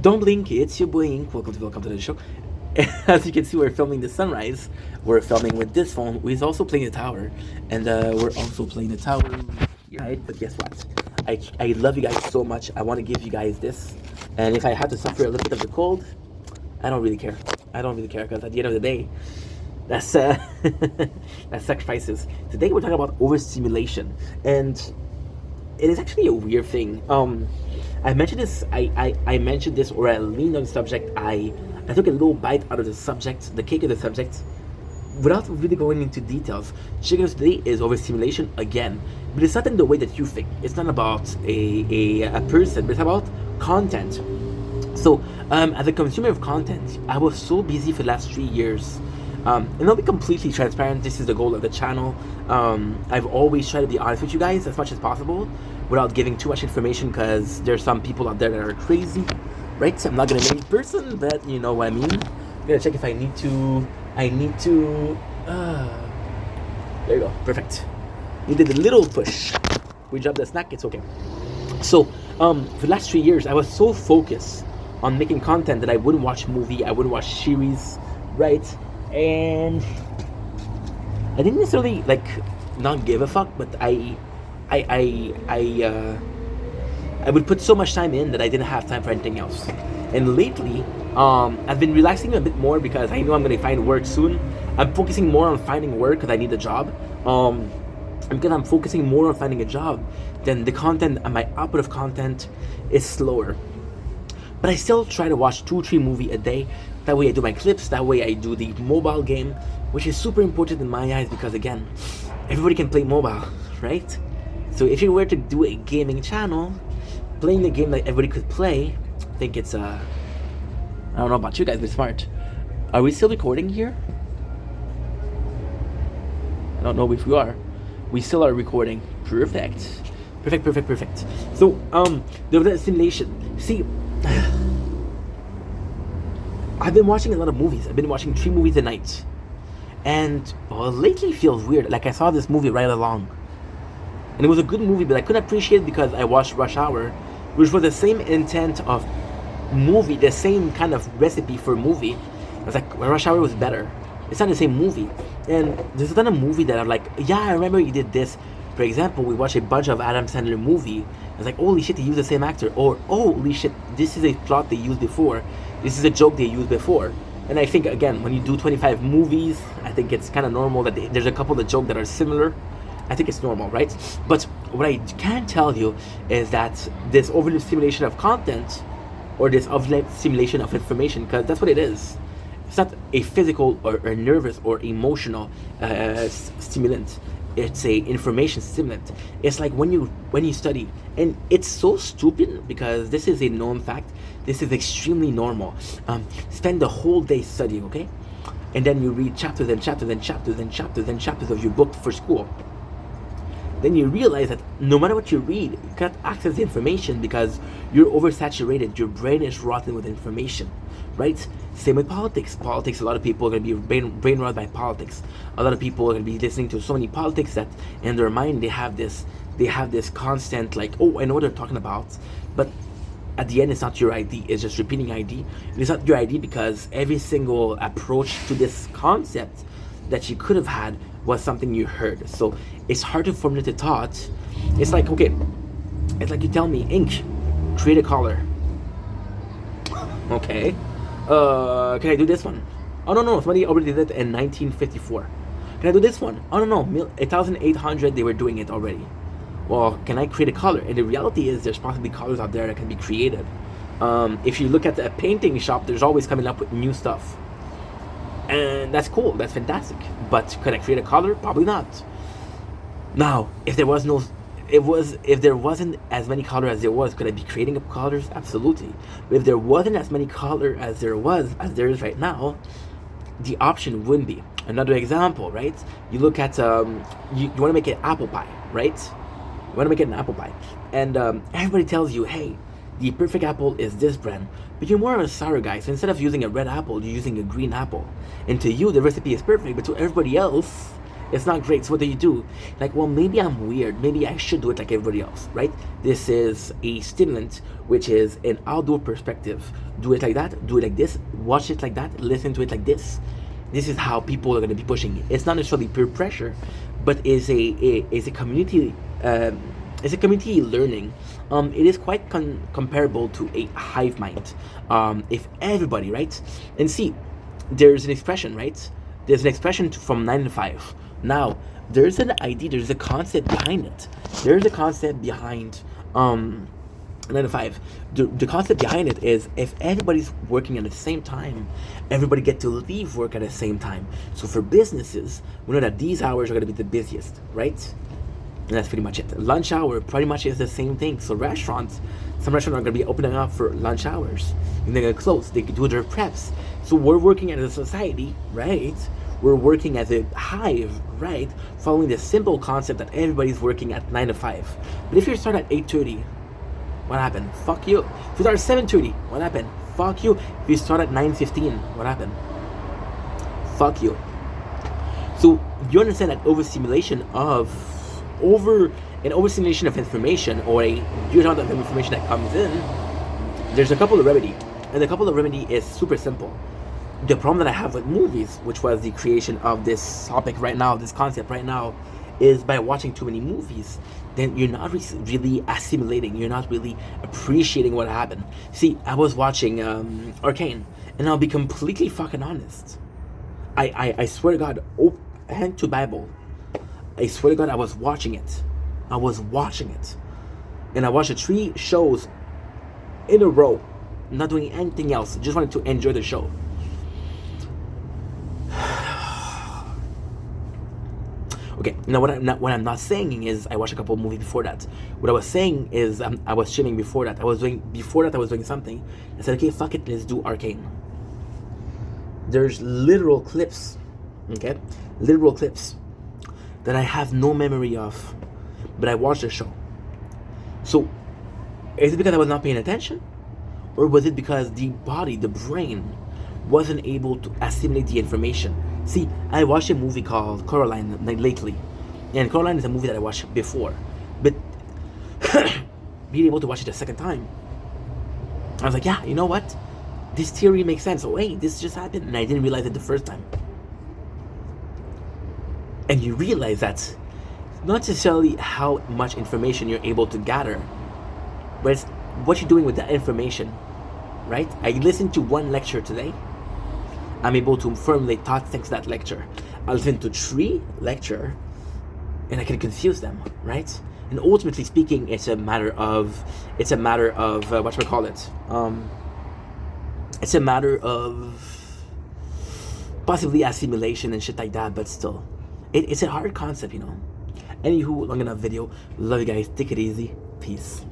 Don't blink, it's your boy Ink. Welcome to the show. As you can see, we're filming the sunrise. We're filming with this phone. We're also playing the tower, and we're also playing the tower. Right? But guess what? I love you guys so much. I want to give you guys this, and if I have to suffer a little bit of the cold, I don't really care. I don't really care because at the end of the day, that's that's sacrifices. Today we're talking about overstimulation, and it is actually a weird thing. I mentioned this. I mentioned this, or I leaned on the subject. I took a little bite out of the subject, the cake of the subject, without really going into details. Chicken today is overstimulation again, but it's not in the way that you think. It's not about a person, but it's about content. So, as a consumer of content, I was so busy for the last 3 years. And I'll be completely transparent. This is the goal of the channel. I've always tried to be honest with you guys as much as possible without giving too much information because there's some people out there that are crazy, right? I'm not gonna name a person, but you know what I mean. I'm gonna check if I need to. There you go. Perfect. You did a little push. We dropped the snack. It's okay. So, for the last 3 years, I was so focused on making content that I wouldn't watch movie, I wouldn't watch series, right? And I didn't necessarily like not give a fuck, but I would put so much time in that I didn't have time for anything else. And lately, I've been relaxing a bit more because I know I'm gonna find work soon. I'm focusing more on finding work because I need a job. Because I'm focusing more on finding a job, then the content and my output of content is slower. But I still try to watch 2-3 movies a day. That way I do my clips, that way I do the mobile game, which is super important in my eyes because again, everybody can play mobile, right? So if you were to do a gaming channel, playing the game that everybody could play, I think it's I don't know about you guys, but smart. Are we still recording here? I don't know if we are. We still are recording. Perfect. Perfect. So, the simulation. See, I've been watching a lot of movies. I've been watching 3 movies a night. And, well, lately feels weird. Like, I saw this movie right along. And it was a good movie, but I couldn't appreciate it because I watched Rush Hour, which was the same intent of movie, the same kind of recipe for movie. I was like, Rush Hour was better. It's not the same movie. And there's a ton of movie that I'm like, yeah, I remember you did this. For example, we watched a bunch of Adam Sandler movie. It's like, holy shit, they used the same actor. Or, holy shit, this is a plot they used before. This is a joke they used before. And I think, again, when you do 25 movies, I think it's kind of normal that there's a couple of jokes that are similar. I think it's normal, right? But what I can tell you is that this overstimulation of content or this overstimulation of information, because that's what it is. It's not a physical or nervous or emotional stimulant. It's a information stimulant. It's like when you study, and it's so stupid because this is a known fact. This is extremely normal. Spend the whole day studying, okay, and then you read chapters and chapters and chapters and chapters and chapters of your book for school. Then you realize that no matter what you read, you can't access the information because you're oversaturated. Your brain is rotten with information, right? Same with politics. Politics, a lot of people are going to be brainwashed by politics. A lot of people are going to be listening to so many politics that in their mind they have this constant like, oh, I know what they're talking about, but at the end it's not your ID. It's just repeating ID. It's not your ID because every single approach to this concept that you could have had was something you heard. So it's hard to formulate a thought. It's like, okay, it's like you tell me, Ink, create a color. Okay. Can I do this one? Oh no, somebody already did it in 1954. Can I do this one? Oh no, 1800 they were doing it already. Well, can I create a color? And the reality is there's possibly colors out there that can be created. If you look at a painting shop, there's always coming up with new stuff. And that's cool, that's fantastic. But could I create a color? Probably not. Now, if there wasn't as many colors as there was, could I be creating colors? Absolutely. But if there wasn't as many colors as there is right now, the option wouldn't be. Another example, right? You look at you want to make an apple pie, right? You want to make it an apple pie, and everybody tells you, hey, the perfect apple is this brand, but you're more of a sour guy, so instead of using a red apple, you're using a green apple. And to you, the recipe is perfect, but to everybody else, It's not great. So what do? Like, well, maybe I'm weird. Maybe I should do it like everybody else, right? This is a stimulant, which is an outdoor perspective. Do it like that. Do it like this. Watch it like that. Listen to it like this. This is how people are going to be pushing it. It's not necessarily peer pressure, but is a community. It's a community learning. It is quite comparable to a hive mind. If everybody, right? And see, there's an expression, right? There's an expression from 9 to 5. Now, there's an idea, there's a concept behind it. There's a concept behind 9 to 5. The concept behind it is if everybody's working at the same time, everybody get to leave work at the same time. So for businesses, we know that these hours are going to be the busiest, right? And that's pretty much it. Lunch hour pretty much is the same thing. So restaurants, some restaurants are going to be opening up for lunch hours. And they're going to close. They can do their preps. So we're working as a society, right? We're working as a hive, right? Following the simple concept that everybody's working at 9 to 5. But if you start at 8:30, what happened? Fuck you. If you start at 7:30, what happened? Fuck you. If you start at 9:15, what happened? Fuck you. So you understand that overstimulation of overstimulation of information, or a huge amount of information that comes in, there's a couple of remedy. And the couple of remedy is super simple. The problem that I have with movies, which was the creation of this topic right now, this concept right now, is by watching too many movies, then you're not really assimilating, you're not really appreciating what happened. See, I was watching Arcane, and I'll be completely fucking honest. I swear to God, hand to Bible, I swear to God, I was watching it. And I watched the 3 shows in a row, not doing anything else, just wanted to enjoy the show. Okay, now what I'm not saying is I watched a couple of movies before that. What I was saying is I was streaming before that. I was doing something. I said, okay, fuck it, let's do Arcane. There's literal clips, okay? Literal clips that I have no memory of, but I watched the show. So, is it because I was not paying attention? Or was it because the body, the brain, wasn't able to assimilate the information? See, I watched a movie called Coraline lately. And Coraline is a movie that I watched before. But being able to watch it a second time, I was like, yeah, you know what? This theory makes sense. Oh, hey, this just happened. And I didn't realize it the first time. And you realize that not necessarily how much information you're able to gather, but it's what you're doing with that information, right? I listened to one lecture today. I'm able to formulate thoughts thanks to that lecture. I listen to 3 lectures, and I can confuse them, right? And ultimately speaking, it's a matter of It's a matter of possibly assimilation and shit like that, but still. It's a hard concept, you know. Anywho, long enough video. Love you guys. Take it easy. Peace.